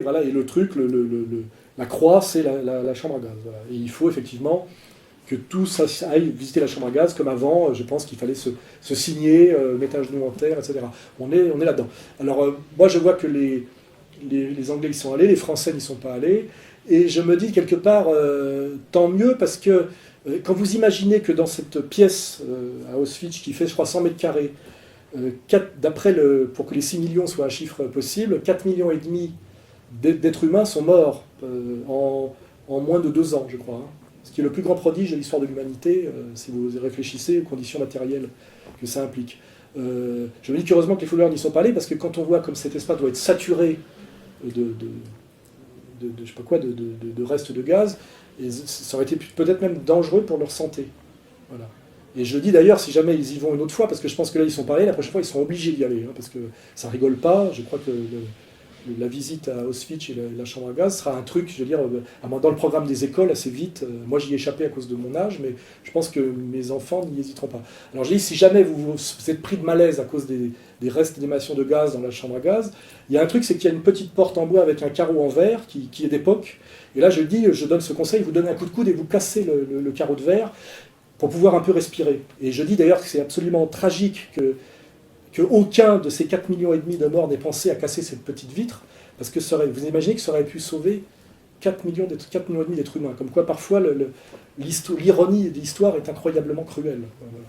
Voilà, et le truc, la croix, c'est la chambre à gaz. Voilà. Et il faut effectivement que tout ça aille visiter la chambre à gaz comme avant. Je pense qu'il fallait se signer, mettre un genou en terre, etc. On est là-dedans. Alors, moi, je vois que les Anglais y sont allés, les Français n'y sont pas allés. Et je me dis quelque part, tant mieux, parce que quand vous imaginez que dans cette pièce à Auschwitz, qui fait, je crois, 100 mètres carrés, pour que les 6 millions soient un chiffre possible, 4 millions et demi d'êtres humains sont morts en moins de 2 ans, je crois. Hein. Ce qui est le plus grand prodige de l'histoire de l'humanité, si vous réfléchissez aux conditions matérielles que ça implique. Je me dis qu'heureusement que les footballeurs n'y sont pas allés, parce que quand on voit comme cet espace doit être saturé je sais pas quoi, de restes de gaz, et ça aurait été peut-être même dangereux pour leur santé. Voilà. Et je dis d'ailleurs, si jamais ils y vont une autre fois, parce que je pense que là ils sont pas allés, la prochaine fois ils seront obligés d'y aller, hein, parce que ça rigole pas. Je crois que la visite à Auschwitz et la chambre à gaz sera un truc, je veux dire, dans le programme des écoles assez vite. Moi j'y ai échappé à cause de mon âge, mais je pense que mes enfants n'y hésiteront pas. Alors je dis, si jamais vous êtes pris de malaise à cause des restes d'émanations de gaz dans la chambre à gaz, il y a un truc, c'est qu'il y a une petite porte en bois avec un carreau en verre qui est d'époque. Et là je dis, je donne ce conseil, vous donnez un coup de coude et vous cassez le carreau de verre pour pouvoir un peu respirer. Et je dis d'ailleurs que c'est absolument tragique que aucun de ces 4 millions et demi de morts n'ait pensé à casser cette petite vitre, parce que vous imaginez que ça aurait pu sauver 4 millions et demi d'êtres humains. Comme quoi, parfois, l'ironie de l'histoire est incroyablement cruelle. Voilà.